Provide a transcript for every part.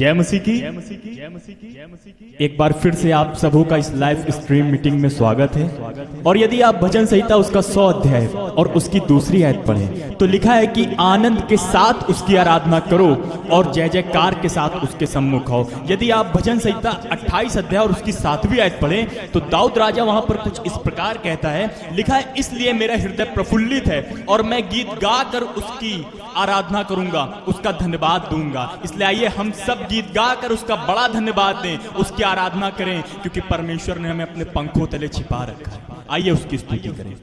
जय मसीह की। जय मसीह की। जय मसीह की। जय मसीह की। एक बार फिर से आप सबों का इस लाइव स्ट्रीम मीटिंग में स्वागत है। और यदि आप भजन संहिता उसका 100 अध्याय और उसकी दूसरी आयत पढ़ें तो लिखा है कि आनंद के साथ उसकी आराधना करो और जय जयकार के साथ उसके सम्मुख आओ। यदि आप भजन संहिता 28 अध्याय और उसकी 7वीं आयत पढ़ें तो दाऊद राजा वहां पर कुछ इस प्रकार कहता है, लिखा है इसलिए मेरा हृदय प्रफुल्लित है और मैं गीत गाकर उसकी आराधना करूंगा, उसका धन्यवाद दूंगा। इसलिए आइए हम सब गीत गाकर उसका बड़ा धन्यवाद दें, उसकी आराधना करें, क्योंकि परमेश्वर ने हमें अपने पंखों तले छिपा रखा है। आइए उसकी स्तुति करें।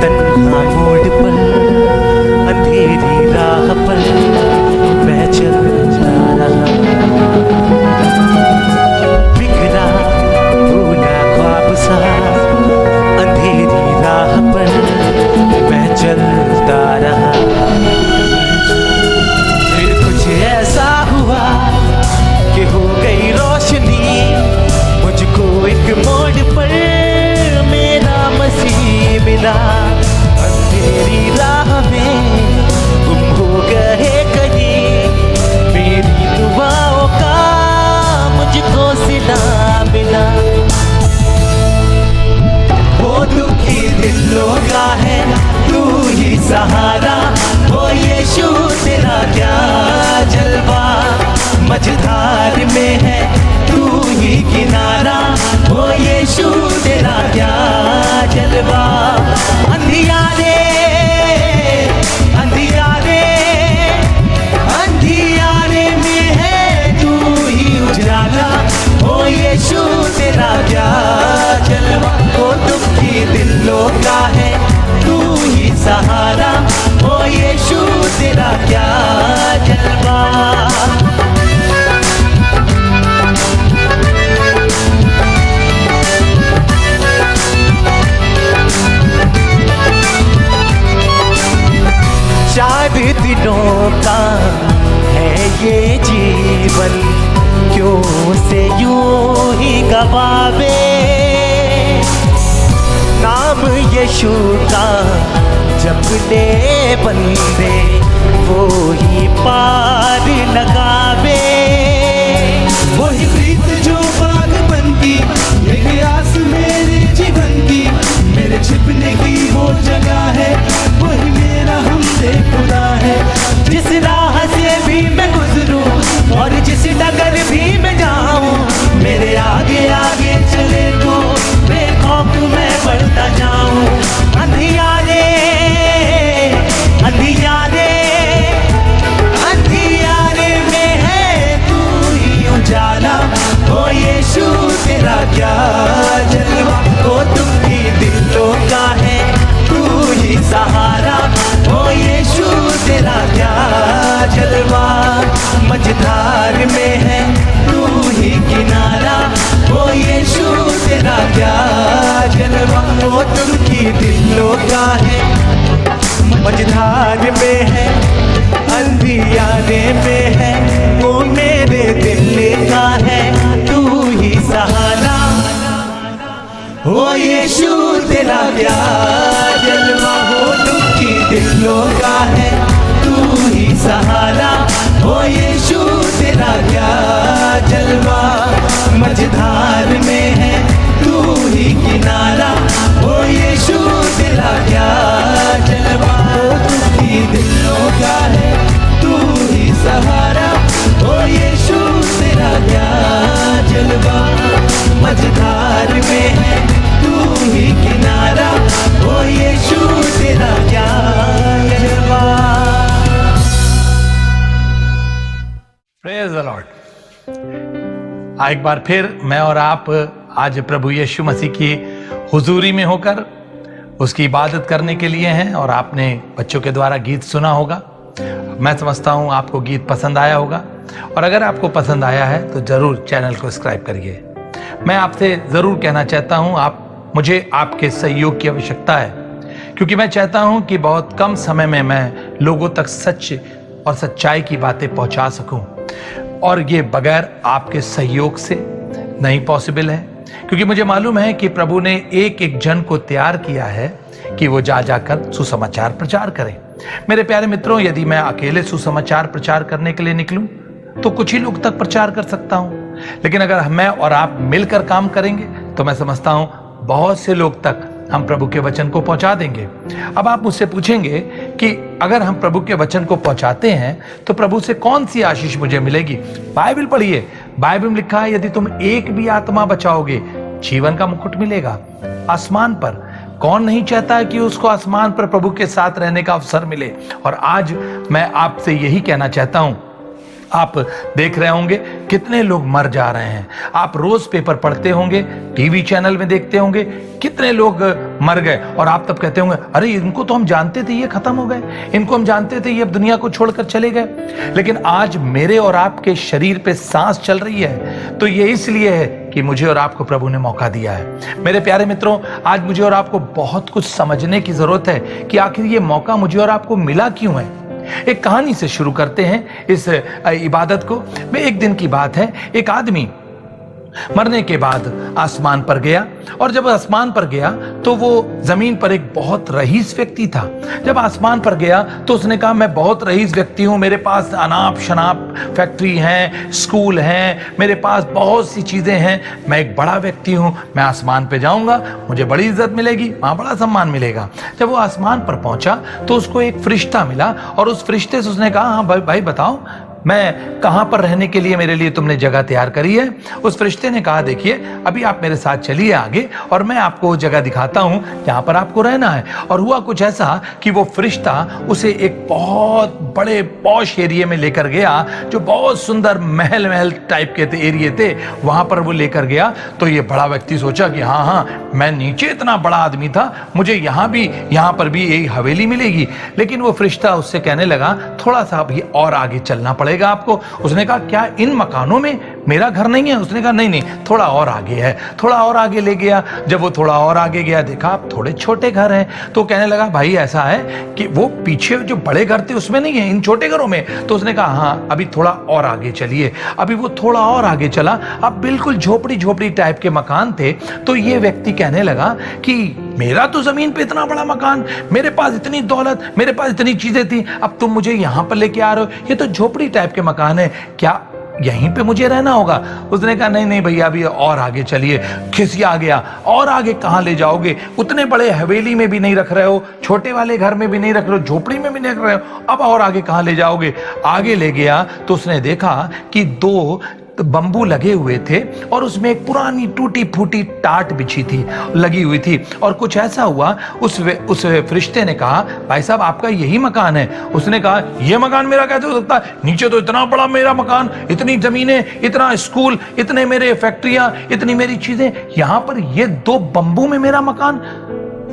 तन्हा मोड़ पर अंधेरी राह पर मैं चल रहा, बिखरा भूला ख्वाब सा अंधेरी राह पर मैं चलता रहा। फिर कुछ ऐसा हुआ कि हो गई रोशनी, मुझको एक मोड़ पर मेरा मसीह मिला। अंधेरी राह में गुम हो गए कहीं, मेरी दुआओं का मुझको सिला मिला। वो दुखी दिलों का है तू ही सहारा, वो यीशु तेरा क्या जलवा। मझधार में है तू ही किनारा, वो यीशु तेरा क्या जलवा। अंधियारे अंधियारे अंधियारे में है तू ही उजाला, ओ यीशु तेरा क्या जलवा। ओ दुखी दिलों का है तू ही सहारा, ओ यीशु तेरा क्या जलवा। चार दिनों का है ये जीवन, क्यों से यूं ही गवावे। नाम यीशु का जपने बंदे वो ही पार लगावे। वही प्रीत जो बाग बनती, यही आस मेरे जीवन की, मेरे छिपने की वो जगह है, वही मेरा हमसे खुदा है। जिस राह से भी मैं गुजरूं और जिस डगर भी मैं जाऊं, मेरे आगे आगे चले तो बेखौफ मैं बढ़ता जाऊं। अंधियारे अंधियारे अंधियारे में है तू ही उजाला, ओ यीशु तेरा क्या जलवा। ओ दुखी दिलों का है तू ही सहारा, ओ यीशु तेरा क्या जलवा। मझधार में है तू ही किनारा, ओ यीशु तेरा क्या जलवा। ओ दुखी दिलों का है मझधार में है, अंधियारे में है, वो मेरे दिल का है तू ही सहारा, ओ यीशु तेरा क्या जलवा। हो दुखी दिलों का है तू ही सहारा, ओ यीशु तेरा क्या जलवा। मझधार में है तू ही किनारा, ओ यीशु तेरा क्या जलवा। ओ दुखी दिलों का है तू ही सहारा, ओ यीशु तेरा क्या जलवा। मझधार में है तू ही किनारा, ओ यीशु तेरा क्या जलवा। Praise the Lord. एक बार फिर मैं और आप आज प्रभु यीशु मसीह की हुजूरी में होकर उसकी इबादत करने के लिए हैं। और आपने बच्चों के द्वारा गीत सुना होगा, मैं समझता हूं आपको गीत पसंद आया होगा। और अगर आपको पसंद आया है तो जरूर चैनल को सब्सक्राइब करिए। मैं आपसे जरूर कहना चाहता हूं, मुझे आपके सहयोग की आवश्यकता है, क्योंकि मैं चाहता हूं कि बहुत कम समय में मैं लोगों तक सच और सच्चाई की बातें पहुंचा सकूं, और ये बगैर आपके सहयोग से नहीं पॉसिबल है। क्योंकि मुझे मालूम है कि प्रभु ने एक एक जन को तैयार किया है कि वो जा जाकर सुसमाचार प्रचार करें। मेरे प्यारे मित्रों, यदि मैं अकेले सुसमाचार प्रचार करने के लिए निकलूं तो कुछ ही लोग तक प्रचार कर सकता हूं, लेकिन अगर मैं और आप मिलकर काम करेंगे तो मैं समझता हूं बहुत से लोग तक हम प्रभु के वचन को पहुंचा देंगे। अब आप मुझसे पूछेंगे कि अगर हम प्रभु के वचन को पहुंचाते हैं तो प्रभु से कौन सी आशीष मुझे मिलेगी? बाइबल पढ़िए, बाइबल में लिखा है यदि तुम एक भी आत्मा बचाओगे जीवन का मुकुट मिलेगा आसमान पर। कौन नहीं चाहता है कि उसको आसमान पर प्रभु के साथ रहने का अवसर मिले? और आज मैं आपसे यही कहना चाहता हूं, आप देख रहे होंगे कितने लोग मर जा रहे हैं, आप रोज पेपर पढ़ते होंगे, टीवी चैनल में देखते होंगे कितने लोग मर गए, और आप तब कहते होंगे अरे इनको तो हम जानते थे ये खत्म हो गए, इनको हम जानते थे ये अब दुनिया को छोड़कर चले गए। लेकिन आज मेरे और आपके शरीर पे सांस चल रही है तो ये इसलिए है कि मुझे और आपको प्रभु ने मौका दिया है। मेरे प्यारे मित्रों, आज मुझे और आपको बहुत कुछ समझने की जरूरत है कि आखिर ये मौका मुझे और आपको मिला क्यों है। एक कहानी से शुरू करते हैं इस इबादत को। एक दिन की बात है, एक आदमी मरने के बाद आसमान पर गया, और जब आसमान पर गया तो वो जमीन पर एक बहुत रईस व्यक्ति था। जब आसमान पर गया तो उसने कहा मैं बहुत रईस व्यक्ति हूं, मेरे पास अनाप शनाप फैक्ट्री है, स्कूल है, मेरे पास बहुत सी चीजें हैं, मैं एक बड़ा व्यक्ति हूं, मैं आसमान पे जाऊंगा, मुझे बड़ी इज्जत मिलेगी, वहां बड़ा सम्मान मिलेगा। जब वो आसमान पर पहुंचा तो उसको एक फरिश्ता मिला, और उस फरिश्ते से उसने कहा हाँ भाई बताओ मैं कहां पर रहने के लिए मेरे लिए तुमने जगह तैयार करी है? उस फरिश्ते ने कहा देखिए अभी आप मेरे साथ चलिए आगे और मैं आपको वो जगह दिखाता हूं जहां पर आपको रहना है। और हुआ कुछ ऐसा कि वो फरिश्ता उसे एक बहुत बड़े पॉश एरिया में लेकर गया, जो बहुत सुंदर महल टाइप के एरिया थे, वहां पर वो लेकर गया। तो ये बड़ा व्यक्ति सोचा कि हाँ मैं नीचे इतना बड़ा आदमी था, मुझे यहाँ पर भी यही हवेली मिलेगी। लेकिन वो फरिश्ता उससे कहने लगा थोड़ा सा अभी और आगे चलना पड़ेगा आपको। उसने कहा क्या इन मकानों में मेरा घर नहीं है? उसने कहा नहीं थोड़ा और आगे है। थोड़ा और आगे ले गया। जब वो थोड़ा और आगे गया देखा आप थोड़े छोटे घर हैं। तो कहने लगा भाई ऐसा है कि वो पीछे जो बड़े घर थे उसमें नहीं है, इन छोटे घरों में। तो उसने कहा हाँ अभी थोड़ा और आगे चलिए। अभी वो थोड़ा और आगे चला, अब बिल्कुल झोपड़ी टाइप के मकान थे। तो ये व्यक्ति कहने लगा कि मेरा तो जमीन पे इतना बड़ा मकान, मेरे पास इतनी दौलत, मेरे पास इतनी चीजें थी, अब तुम मुझे यहां पर लेके आ रहे हो, ये तो झोपड़ी टाइप के मकान है, क्या यहीं पे मुझे रहना होगा? उसने कहा नहीं भैया अभी और आगे चलिए। खिसिया गया, और आगे कहां ले जाओगे? उतने बड़े हवेली में भी नहीं रख रहे हो, छोटे वाले घर में भी नहीं रख रहे हो, झोपड़ी में भी नहीं रख रहे हो, अब और आगे कहां ले जाओगे? आगे ले गया तो उसने देखा कि दो बंबू लगे हुए थे और उसमें एक पुरानी टूटी फूटी टाट बिछी थी, लगी हुई थी। और कुछ ऐसा हुआ, उस फरिश्ते ने कहा भाई साहब आपका यही मकान है? उसने कहा यह मकान मेरा कैसे हो सकता है? नीचे तो इतना बड़ा मेरा मकान, इतनी जमीनें, इतना स्कूल, इतने मेरे फैक्ट्रियां, इतनी मेरी चीजें, यहां पर ये दो बंबू में मेरा मकान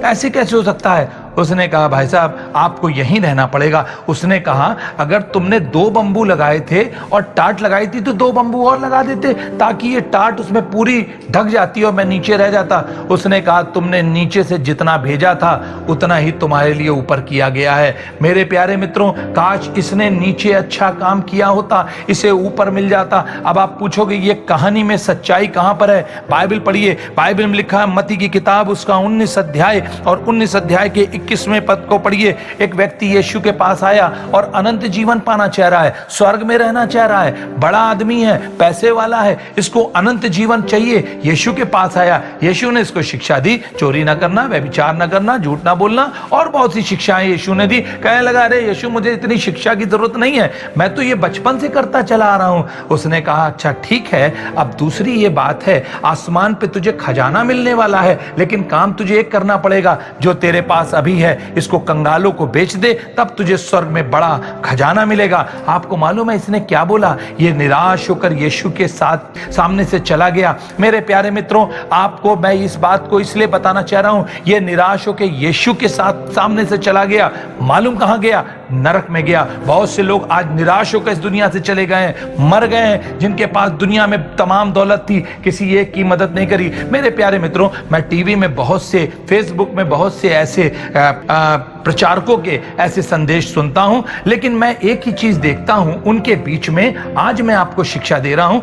ऐसे कैसे हो सकता है? उसने कहा भाई साहब आपको यहीं रहना पड़ेगा। उसने कहा अगर तुमने दो बंबू लगाए थे और टाट लगाई थी तो दो बंबू और लगा देते ताकि ये टाट उसमें पूरी ढक जाती और मैं नीचे रह जाता। उसने कहा तुमने नीचे से जितना भेजा था उतना ही तुम्हारे लिए ऊपर किया गया है। मेरे प्यारे मित्रों, काश इसने नीचे अच्छा काम किया होता, इसे ऊपर मिल जाता। अब आप पूछोगे ये कहानी में सच्चाई कहां पर है? बाइबल पढ़िए, बाइबल में लिखा है मत्ती की किताब उसका 19 अध्याय और 19 अध्याय के 21वें पद को पढ़िए। एक व्यक्ति यीशु के पास आया और अनंत जीवन पाना चाह रहा है, स्वर्ग में रहना चाह रहा है, बड़ा आदमी है, पैसे वाला है, इसको अनंत जीवन चाहिए। यीशु के पास आया, यीशु ने इसको शिक्षा दी, चोरी ना करना, व्यभिचार ना करना, झूठ ना बोलना और बहुत सी शिक्षाएं यीशु ने दी। कहने लगा अरे यीशु मुझे इतनी शिक्षा की जरूरत नहीं है, मैं तो ये बचपन से करता चला आ रहा हूं। उसने कहा अच्छा ठीक है, अब दूसरी ये बात है, आसमान पे तुझे खजाना मिलने वाला है, लेकिन काम तुझे एक करना पड़ेगा, जो तेरे पास अभी है इसको कंगालों को बेच दे, तब तुझे स्वर्ग में बड़ा खजाना मिलेगा। आपको मालूम है इसने क्या बोला? ये निराश होकर यीशु के साथ सामने से चला गया। मेरे प्यारे मित्रों, आपको मैं इस बात को इसलिए बताना चाह रहा हूं, ये निराश होकर यीशु के साथ सामने से चला गया। मालूम कहां गया? नरक में गया। बहुत से लोग आज निराश होकर इस दुनिया से चले गए, मर गए, जिनके पास दुनिया में तमाम दौलत थी, किसी एक की मदद नहीं करी। मेरे प्यारे मित्रों, मैं टीवी में बहुत से, फेसबुक में बहुत से ऐसे प्रचारकों के ऐसे संदेश सुनता हूं, लेकिन मैं एक ही चीज देखता हूं उनके बीच में, आज मैं आपको शिक्षा दे रहा हूं,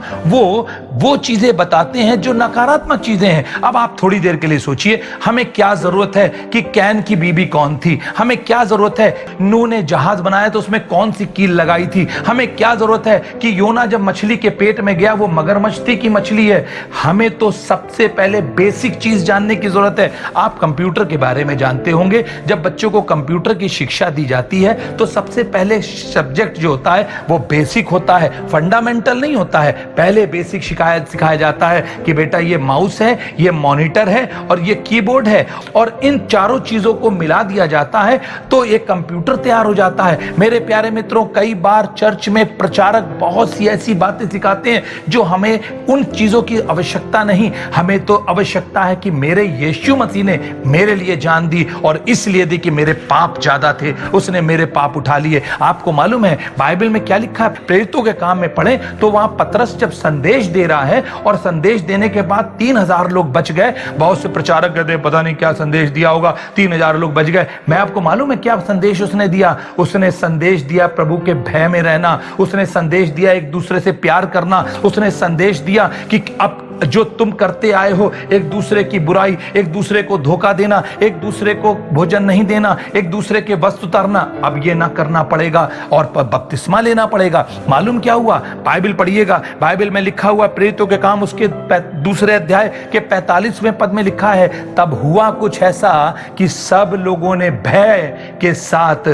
वो चीजें बताते हैं जो नकारात्मक चीजें हैं। अब आप थोड़ी देर के लिए सोचिए, हमें क्या जरूरत है कि कैन की बीबी कौन थी? हमें क्या जरूरत है नूह ने जहाज बनाया तो उसमें कौन सी कील लगाई थी? हमें क्या जरूरत है कि योना जब मछली के पेट में गया वो मगरमच्छ थी कि मछली है? हमें तो सबसे पहले बेसिक चीज जानने की जरूरत है। आप कंप्यूटर के बारे में जानते होंगे, जब बच्चों को कंप्यूटर की शिक्षा दी जाती है तो सबसे पहले सब्जेक्ट जो होता है वो बेसिक होता है, फंडामेंटल नहीं होता है। पहले बेसिक सिखाया जाता है कि बेटा ये माउस है, ये मॉनिटर है और ये कीबोर्ड है, और इन चारों चीजों को मिला दिया जाता है तो एक कंप्यूटर तैयार हो जाता है। मेरे प्यारे मित्रों, कई बार चर्च में प्रचारक बहुत सी ऐसी बातें सिखाते हैं जो हमें उन चीजों की आवश्यकता नहीं, हमें तो आवश्यकता है कि मेरे यीशु मसीह ने मेरे लिए जान दी, और इसलिए दी कि मेरे पाप ज्यादा थे, उसने मेरे पाप उठा लिए। आपको मालूम है बाइबल में क्या लिखा है? प्रेरितों के काम में पढ़े तो वहां पतरस जब संदेश दे रहा है और संदेश देने के बाद 3000 लोग बच गए। बहुत से प्रचारक कहते हैं पता नहीं क्या संदेश दिया होगा, 3000 लोग बच गए। मैं आपको मालूम है क्या संदेश उसने दिया? उसने संदेश दिया प्रभु के भय में रहना, उसने संदेश दिया एक दूसरे से प्यार करना, उसने संदेश दिया कि अब जो तुम करते आए हो, एक दूसरे की बुराई, एक दूसरे को धोखा देना, एक दूसरे को भोजन नहीं देना, एक दूसरे के वस्त्र उतारना, अब ये ना करना पड़ेगा और बपतिस्मा लेना पड़ेगा। मालूम क्या हुआ? बाइबल पढ़िएगा, बाइबल में लिखा हुआ प्रेरितों के काम उसके दूसरे अध्याय के 45वें पद में लिखा है, तब हुआ कुछ ऐसा कि सब लोगों ने भय के साथ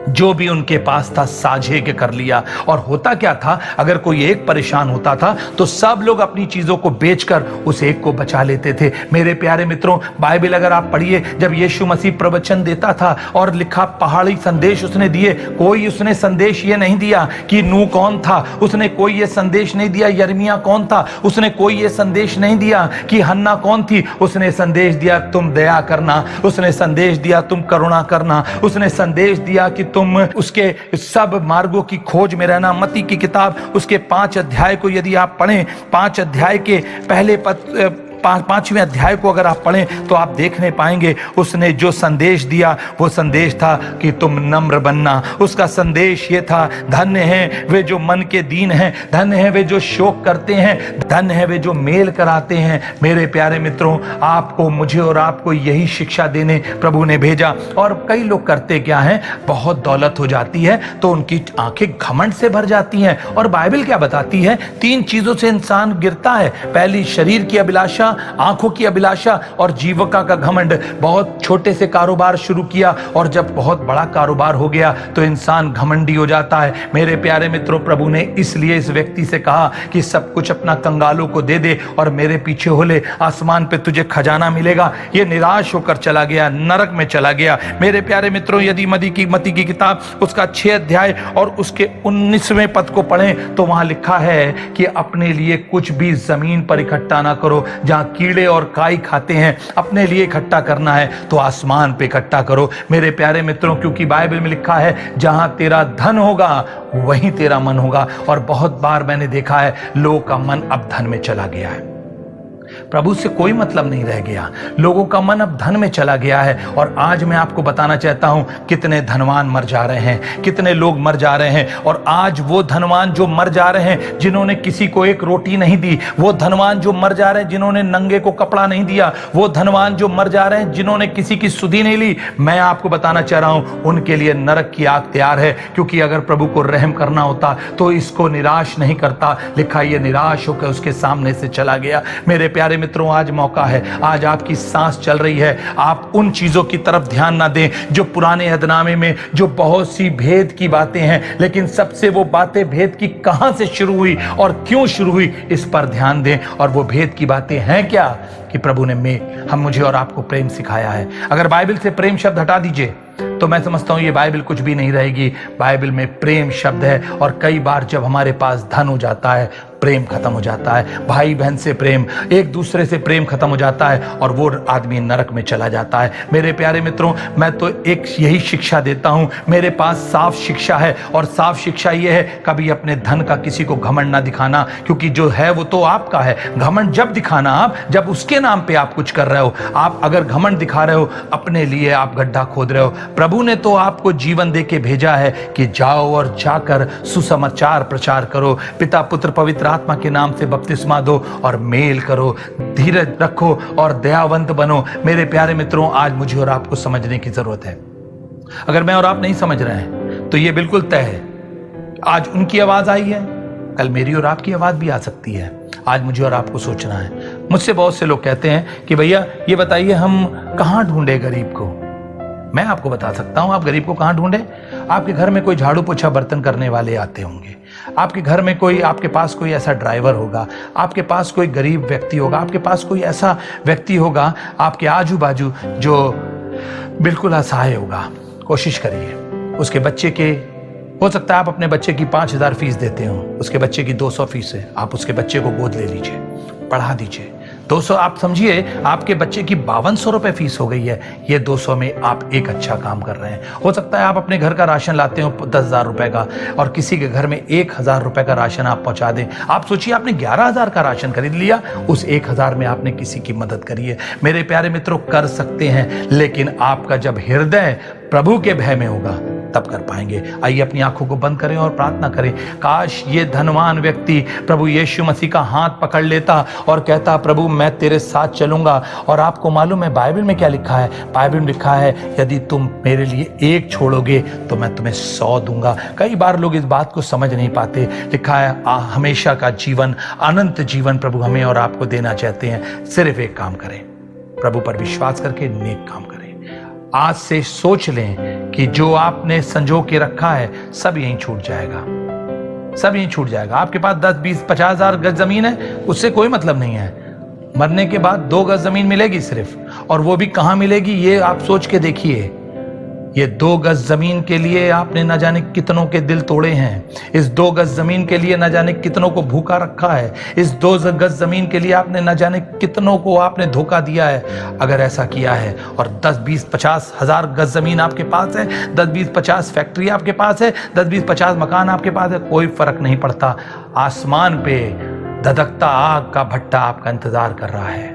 जो भी उनके पास था साझे के कर लिया। और होता क्या था, अगर कोई एक परेशान होता था तो सब लोग अपनी चीजों को बेचकर उस एक को बचा लेते थे। मेरे प्यारे मित्रों, बाइबल अगर आप पढ़िए, जब यीशु मसीह प्रवचन देता था और लिखा पहाड़ी संदेश उसने दिए, कोई उसने संदेश ये नहीं दिया कि नूह कौन था, उसने कोई ये संदेश नहीं दिया यिर्मयाह कौन था, उसने कोई ये संदेश नहीं दिया कि हन्ना कौन थी। उसने संदेश दिया तुम दया करना, उसने संदेश दिया तुम करुणा करना, उसने संदेश दिया कि तुम उसके सब मार्गों की खोज में रहना। मत्ती की किताब उसके 5 अध्याय को यदि आप पढ़ें, 5 अध्याय के पहले पद 5वें अध्याय को अगर आप पढ़ें तो आप देखने पाएंगे उसने जो संदेश दिया वो संदेश था कि तुम नम्र बनना। उसका संदेश ये था, धन्य हैं वे जो मन के दीन हैं, धन्य हैं वे जो शोक करते हैं, धन्य हैं वे जो मेल कराते हैं। मेरे प्यारे मित्रों, आपको, मुझे और आपको यही शिक्षा देने प्रभु ने भेजा। और कई लोग करते क्या हैं, बहुत दौलत हो जाती है तो उनकी आंखें घमंड से भर जाती हैं। और बाइबल क्या बताती है? 3 चीजों से इंसान गिरता है। पहली शरीर की अभिलाषा, आंखों की अभिलाषा और जीविका का घमंड। बहुत छोटे से कारोबार शुरू किया और जब बहुत बड़ा कारोबार हो गया तो इंसान घमंडी हो जाता है। मेरे प्यारे मित्रों, प्रभु ने इसलिए इस व्यक्ति से कहा कि सब कुछ अपना कंगालों को दे दे और मेरे पीछे हो ले, आसमान पे तुझे खजाना मिलेगा। ये निराश होकर चला गया, नरक में चला गया। मेरे प्यारे मित्रों, यदि मत्ती की किताब उसका 6 अध्याय और उसके 19वें पद को पढ़ें तो वहां लिखा है कि अपने लिए कुछ भी जमीन पर इकट्ठा ना करो, जहां कीड़े और काई खाते हैं। अपने लिए इकट्ठा करना है तो आसमान पे इकट्ठा करो। मेरे प्यारे मित्रों, क्योंकि बाइबल में लिखा है जहां तेरा धन होगा वहीं तेरा मन होगा। और बहुत बार मैंने देखा है लोगों का मन अब धन में चला गया है, प्रभु से कोई मतलब नहीं रह गया, लोगों का मन अब धन में चला गया है। और आज मैं आपको बताना चाहता हूं कितने धनवान मर जा रहे हैं, कितने लोग मर जा रहे हैं। और आज वो धनवान जो मर जा रहे हैं जिन्होंने किसी को एक रोटी नहीं दी, वो धनवान जो मर जा रहे हैं जिन्होंने नंगे को कपड़ा नहीं दिया, वो धनवान जो मर जा रहे हैं जिन्होंने किसी की सुधि नहीं ली, मैं आपको बताना चाह रहा हूं उनके लिए नरक की आग तैयार है। क्योंकि अगर प्रभु को रहम करना होता तो इसको निराश नहीं करता। लिखा ये निराश होकर उसके सामने से चला गया। मेरे प्यारे मित्रों, आज मौका है, आज आपकी सांस चल रही है, आप उन चीजों की तरफ ध्यान ना दें जो पुराने अहदनामे में जो बहुत सी भेद की बातें हैं, लेकिन सबसे वो बातें भेद की कहां से शुरू हुई और क्यों शुरू हुई इस पर ध्यान दें। और वो भेद की बातें हैं क्या? कि प्रभु ने मुझे और आपको प्रेम सिखाया है। अगर बाइबल से प्रेम शब्द हटा दीजिए तो मैं समझता हूं ये बाइबल कुछ भी नहीं रहेगी। बाइबल में प्रेम शब्द है। और कई बार जब हमारे पास धन हो जाता है प्रेम खत्म हो जाता है, भाई बहन से प्रेम, एक दूसरे से प्रेम खत्म हो जाता है और वो आदमी नरक में चला जाता है। मेरे प्यारे मित्रों, मैं तो एक यही शिक्षा देता हूं, मेरे पास साफ शिक्षा है और साफ शिक्षा ये है, कभी अपने धन का किसी को घमंड ना दिखाना, क्योंकि जो है वो तो आपका है। घमंड जब दिखाना आप जब उसके नाम पे आप कुछ कर रहे हो। आप अगर घमंड दिखा रहे हो, अपने लिए आप गड्ढा खोद रहे हो। प्रभु ने तो आपको जीवन दे के भेजा है कि जाओ और जाकर सुसमाचार प्रचार करो, पिता पुत्र पवित्र आत्मा के नाम से बपतिस्मा दो और मेल करो, धीरज रखो और दयावंत बनो। मेरे प्यारे मित्रों, आज मुझे और आपको समझने की जरूरत है। अगर मैं और आप नहीं समझ रहे हैं तो ये बिल्कुल तय है, आज उनकी आवाज आई है, कल मेरी और आपकी आवाज भी आ सकती है। आज मुझे और आपको सोचना है। मुझसे बहुत से लोग कहते हैं कि भैया ये बताइए हम कहां ढूंढे गरीब को। मैं आपको बता सकता हूं आप गरीब को कहां ढूंढे। आपके घर में कोई झाड़ू पोछा बर्तन करने वाले आते होंगे, आपके घर में कोई, आपके पास कोई ऐसा ड्राइवर होगा, आपके पास कोई गरीब व्यक्ति होगा, आपके पास कोई ऐसा व्यक्ति होगा आपके आजू बाजू जो बिल्कुल असहाय होगा। कोशिश करिए, उसके बच्चे के, हो सकता है आप अपने बच्चे की 5,000 फीस देते हो, उसके बच्चे की 200 फीस है, आप उसके बच्चे को गोद ले लीजिए, पढ़ा दीजिए। 200, आप समझिए आपके बच्चे की 5200 रुपए फीस हो गई है। ये 200 में आप एक अच्छा काम कर रहे हैं। हो सकता है आप अपने घर का राशन लाते हो 10,000 रुपए का और किसी के घर में 1,000 रुपए का राशन आप पहुंचा दें। आप सोचिए आपने 11,000 का राशन खरीद लिया, उस 1,000 में आपने किसी की मदद करी है। मेरे प्यारे मित्रों, कर सकते हैं, लेकिन आपका जब हृदय प्रभु के भय में होगा तब कर पाएंगे। आइए अपनी आंखों को बंद करें और प्रार्थना करें। काश ये धनवान व्यक्ति प्रभु यीशु मसीह का हाथ पकड़ लेता और कहता, प्रभु मैं तेरे साथ चलूंगा। और आपको मालूम है बाइबल में क्या लिखा है? बाइबल में लिखा है, यदि तुम मेरे लिए एक छोड़ोगे तो मैं तुम्हें 100 दूंगा। कई बार लोग इस बात को समझ नहीं पाते। लिखा है हमेशा का जीवन, अनंत जीवन प्रभु हमें और आपको देना चाहते हैं। सिर्फ एक काम करें, प्रभु पर विश्वास करके नेक काम करें। आज से सोच लें कि जो आपने संजो के रखा है सब यहीं छूट जाएगा, सब यहीं छूट जाएगा। आपके पास 10, 20, 50,000 गज जमीन है, उससे कोई मतलब नहीं है। मरने के बाद 2 गज जमीन मिलेगी सिर्फ, और वो भी कहां मिलेगी ये आप सोच के देखिए। ये 2 गज जमीन के लिए आपने न जाने कितनों के दिल तोड़े हैं। इस 2 गज जमीन के लिए न जाने कितनों को भूखा रखा है। इस 2 गज जमीन के लिए आपने न जाने कितनों को आपने धोखा दिया है। अगर ऐसा किया है और 10, 20, 50 हजार गज जमीन आपके पास है, 10, 20, 50 फैक्ट्री आपके पास है, 10, 20, 50 मकान आपके पास है, कोई फर्क नहीं पड़ता। आसमान पे धधकता आग का भट्टा आपका इंतजार कर रहा है।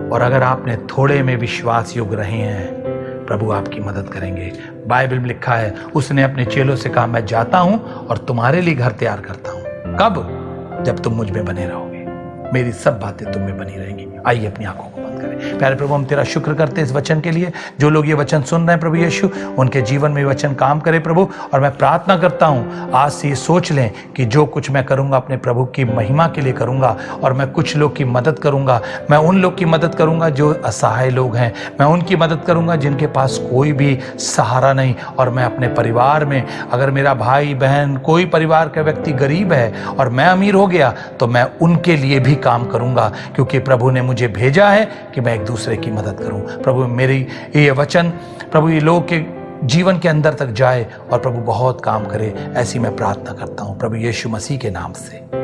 और अगर आपने थोड़े में विश्वास योग्य रहे हैं, प्रभु आपकी मदद करेंगे। बाइबल में लिखा है, उसने अपने चेलों से कहा, मैं जाता हूं और तुम्हारे लिए घर तैयार करता हूं। कब? जब तुम मुझ में बने रहोगे, मेरी सब बातें तुम में बनी रहेंगी। आइए अपनी आंखों को बंद करें। प्यारे प्रभु, हम तेरा शुक्र करते हैं इस वचन के लिए। जो लोग ये वचन सुन रहे हैं प्रभु यीशु, उनके जीवन में वचन काम करे प्रभु। और मैं प्रार्थना करता हूं आज से ये सोच लें कि जो कुछ मैं करूंगा अपने प्रभु की महिमा के लिए करूंगा, और मैं कुछ लोग की मदद करूंगा। मैं उन लोग की मदद करूंगा जो असहाय लोग हैं, मैं उनकी मदद करूंगा जिनके पास कोई भी सहारा नहीं। और मैं अपने परिवार में, अगर मेरा भाई बहन कोई परिवार का व्यक्ति गरीब है और मैं अमीर हो गया, तो मैं उनके लिए भी काम करूंगा, क्योंकि प्रभु ने मुझे भेजा है कि मैं एक दूसरे की मदद करूं। प्रभु मेरी ये वचन प्रभु ये लोग के जीवन के अंदर तक जाए और प्रभु बहुत काम करे, ऐसी मैं प्रार्थना करता हूं प्रभु यीशु मसीह के नाम से।